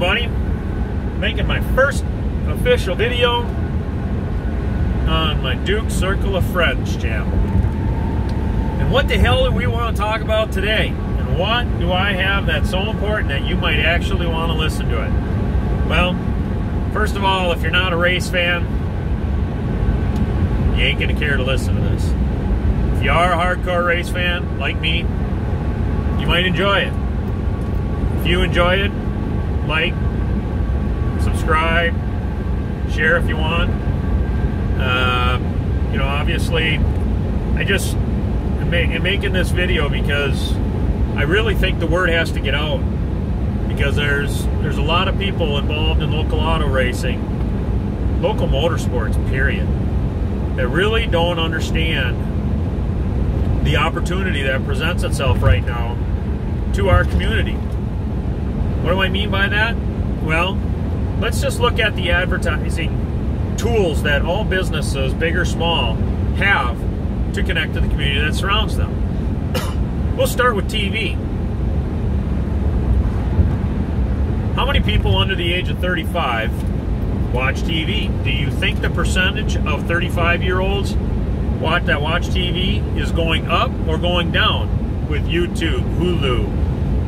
everybody. Making my first official video on my Duke Circle of Friends channel. And what the hell do we want to talk about today? And what do I have that's so important that you might actually want to listen to it? Well, first of all, if you're not a race fan, you ain't going to care to listen to this. If you are a hardcore race fan, like me, you might enjoy it. If you enjoy it, like, subscribe, share if you want. You know, obviously, I just am making this video because I really think the word has to get out. Because there's a lot of people involved in local auto racing, local motorsports, period, that really don't understand the opportunity that presents itself right now to our community. What do I mean by that? Well, let's just look at the advertising tools that all businesses, big or small, have to connect to the community that surrounds them. We'll start with TV. How many people under the age of 35 watch TV? Do you think the percentage of 35-year-olds that watch TV is going up or going down with YouTube, Hulu?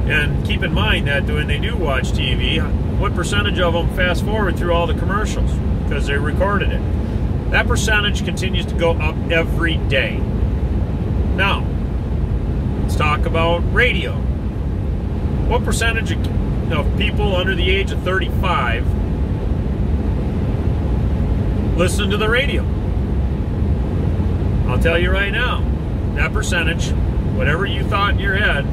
And keep in mind that when they do watch TV, what percentage of them fast forward through all the commercials because they recorded it? That percentage continues to go up every day. Now, let's talk about radio. What percentage of people under the age of 35 listen to the radio? I'll tell you right now, that percentage, whatever you thought in your head,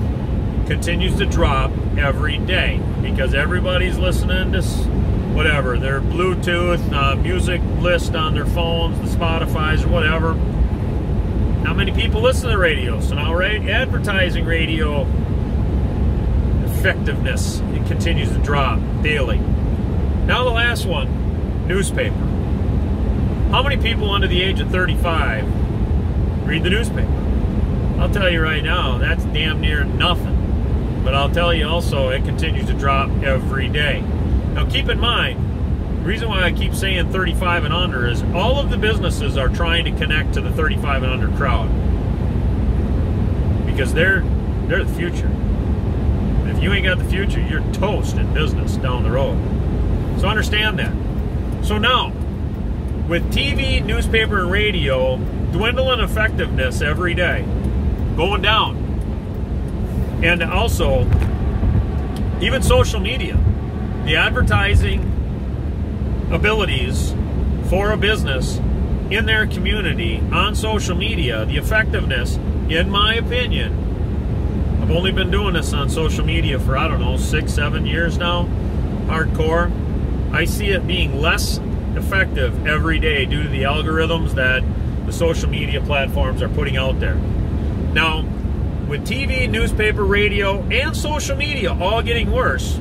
continues to drop every day because everybody's listening to whatever, their Bluetooth music list on their phones, the Spotify's or whatever. How many people listen to the radio? So now advertising radio effectiveness, it continues to drop daily. Now the last one, newspaper. How many people under the age of 35 read the newspaper? I'll tell you right now, that's damn near nothing. But I'll tell you also, it continues to drop every day. Now keep in mind, the reason why I keep saying 35 and under is all of the businesses are trying to connect to the 35 and under crowd. Because they're the future. And if you ain't got the future, you're toast in business down the road. So understand that. So now, with TV, newspaper, and radio dwindling effectiveness every day, going down. And also, even social media, the advertising abilities for a business in their community on social media, the effectiveness, in my opinion, I've only been doing this on social media for, I don't know, 6-7 years now, hardcore. I see it being less effective every day due to the algorithms that the social media platforms are putting out there. Now, with TV, newspaper, radio, and social media all getting worse,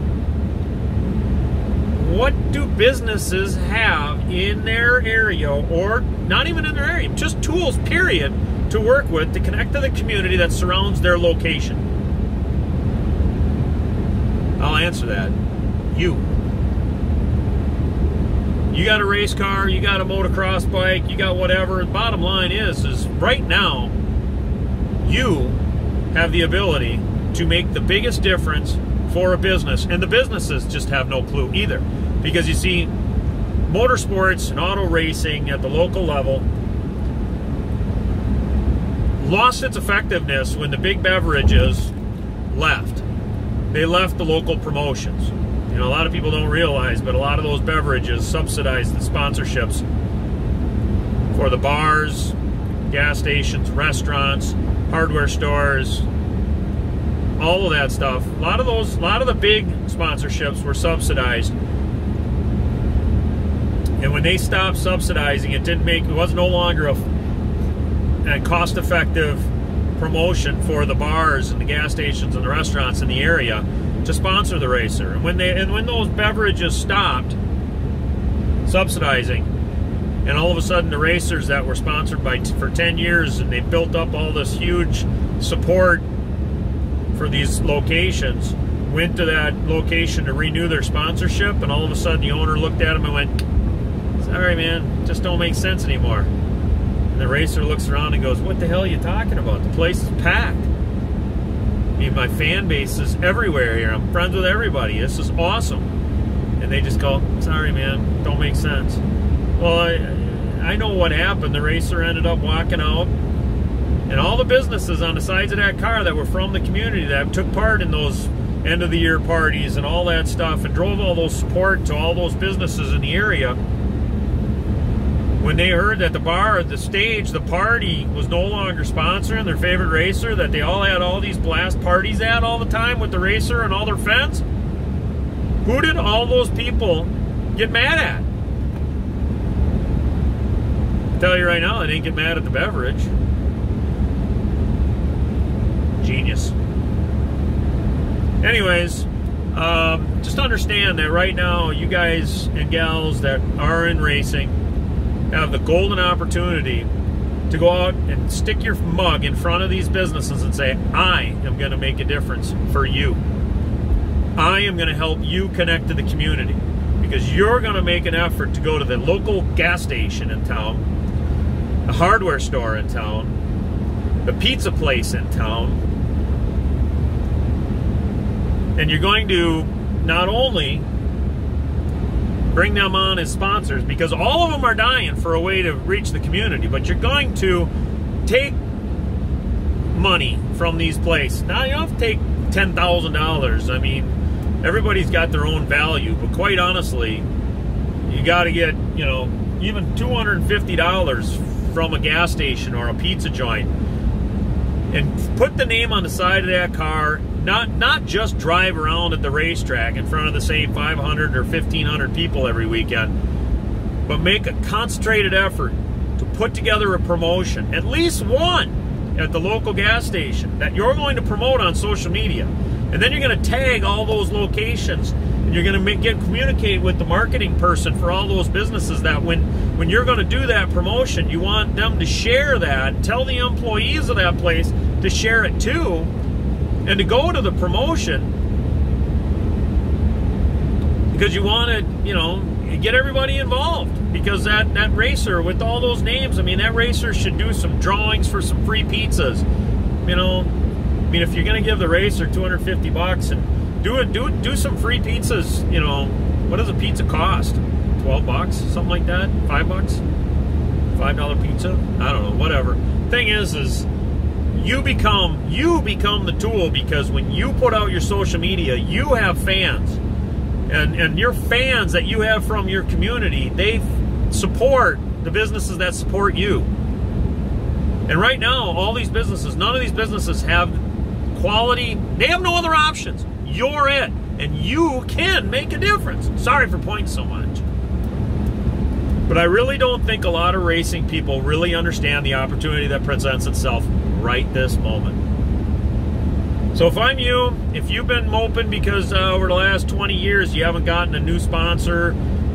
what do businesses have in their area, or not even in their area, just tools, period, to work with to connect to the community that surrounds their location? I'll answer that. You got a race car, you got a motocross bike, you got whatever. The bottom line is right now, you have the ability to make the biggest difference for a business, and the businesses just have no clue either. Because you see, motorsports and auto racing at the local level lost its effectiveness when the big beverages left. They left the local promotions. You know, a lot of people don't realize, but a lot of those beverages subsidize the sponsorships for the bars, gas stations, restaurants, hardware stores, all of that stuff. A lot of the big sponsorships were subsidized. And when they stopped subsidizing, it was no longer a cost-effective promotion for the bars and the gas stations and the restaurants in the area to sponsor the racer. And when those beverages stopped subsidizing, and all of a sudden the racers that were sponsored for 10 years, and they built up all this huge support for these locations, went to that location to renew their sponsorship, and all of a sudden the owner looked at him and went, "Sorry, man, just don't make sense anymore." And the racer looks around and goes, "What the hell are you talking about? The place is packed. I mean, my fan base is everywhere here. I'm friends with everybody. This is awesome." And they just go, "Sorry, man, don't make sense." Well, I know what happened. The racer ended up walking out, and all the businesses on the sides of that car that were from the community that took part in those end of the year parties and all that stuff and drove all those support to all those businesses in the area, when they heard that the bar, the stage, the party was no longer sponsoring their favorite racer, that they all had all these blast parties at all the time with the racer and all their friends, who did all those people get mad at? I'll tell you right now, they didn't get mad at the beverage. Genius. Anyways, just understand that right now, you guys and gals that are in racing have the golden opportunity to go out and stick your mug in front of these businesses and say, "I am going to make a difference for you. I am going to help you connect to the community," because you're going to make an effort to go to the local gas station in town, the hardware store in town, the pizza place in town, and you're going to not only bring them on as sponsors, because all of them are dying for a way to reach the community, but you're going to take money from these places. Now, you don't have to take $10,000. I mean, everybody's got their own value, but quite honestly, you got to get, you know, even $250 from a gas station or a pizza joint, and put the name on the side of that car. Not just drive around at the racetrack in front of the same 500 or 1,500 people every weekend, but make a concentrated effort to put together a promotion, at least one at the local gas station, that you're going to promote on social media. And then you're going to tag all those locations, and you're going to communicate with the marketing person for all those businesses, that when you're going to do that promotion, you want them to share that, tell the employees of that place to share it too, and to go to the promotion, because you want to, you know, get everybody involved. Because that racer with all those names, I mean, that racer should do some drawings for some free pizzas. You know, I mean, if you're going to give the racer $250 and do some free pizzas, you know, what does a pizza cost? $12, something like that? $5? $5 pizza? I don't know, whatever. Thing is you become the tool, because when you put out your social media, you have fans, and your fans that you have from your community, they support the businesses that support you. And right now, all these businesses, none of these businesses have quality. They have no other options. You're it, and you can make a difference. Sorry for pointing so much, but I really don't think a lot of racing people really understand the opportunity that presents itself right this moment. So if I'm you, if you've been moping because over the last 20 years you haven't gotten a new sponsor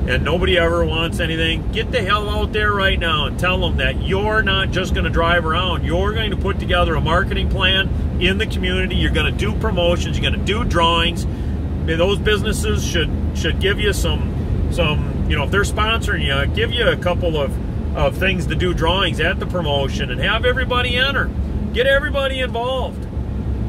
and nobody ever wants anything, get the hell out there right now and tell them that you're not just going to drive around. You're going to put together a marketing plan in the community. You're going to do promotions. You're going to do drawings. Those businesses should give you some, you know, if they're sponsoring you, give you a couple of things to do drawings at the promotion, and have everybody enter. Get everybody involved.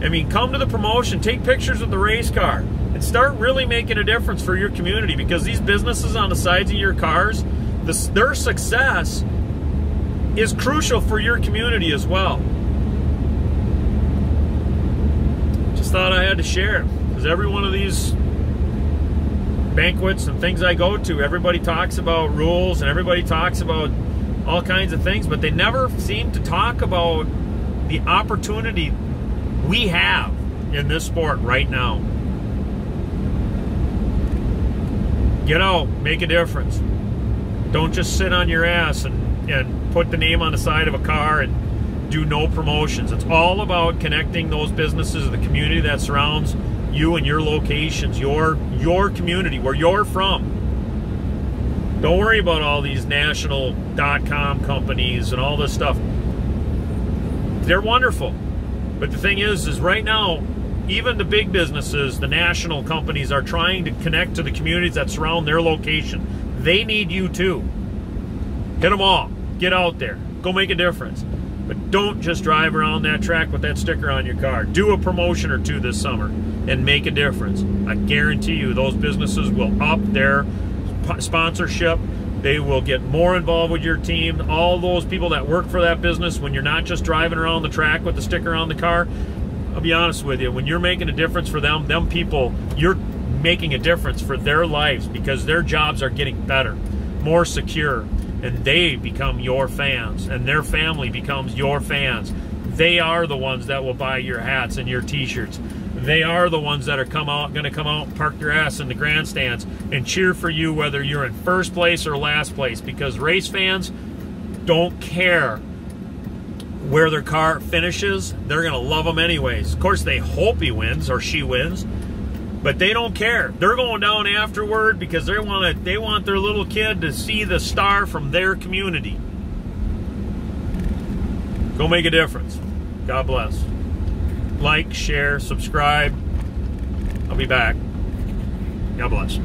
I mean, come to the promotion, take pictures of the race car, and start really making a difference for your community, because these businesses on the sides of your cars, their success is crucial for your community as well. Just thought I had to share, because every one of these banquets and things I go to, everybody talks about rules and everybody talks about all kinds of things, but they never seem to talk about the opportunity we have in this sport right now. Get out, make a difference. Don't just sit on your ass and put the name on the side of a car and do no promotions. It's all about connecting those businesses, the community that surrounds you and your locations, your community, where you're from. Don't worry about all these national .com companies and all this stuff. They're wonderful. But the thing is right now, even the big businesses, the national companies are trying to connect to the communities that surround their location. They need you too. Hit them all. Get out there. Go make a difference. But don't just drive around that track with that sticker on your car. Do a promotion or two this summer and make a difference. I guarantee you those businesses will up their sponsorship. They will get more involved with your team. All those people that work for that business, when you're not just driving around the track with the sticker on the car, I'll be honest with you, when you're making a difference for them people, you're making a difference for their lives because their jobs are getting better, more secure, and they become your fans, and their family becomes your fans. They are the ones that will buy your hats and your t-shirts. They are the ones that are going to come out and park their ass in the grandstands and cheer for you whether you're in first place or last place, because race fans don't care where their car finishes. They're going to love them anyways. Of course, they hope he wins or she wins, but they don't care. They're going down afterward because they want their little kid to see the star from their community. Go make a difference. God bless. Like, share, subscribe. I'll be back. God bless.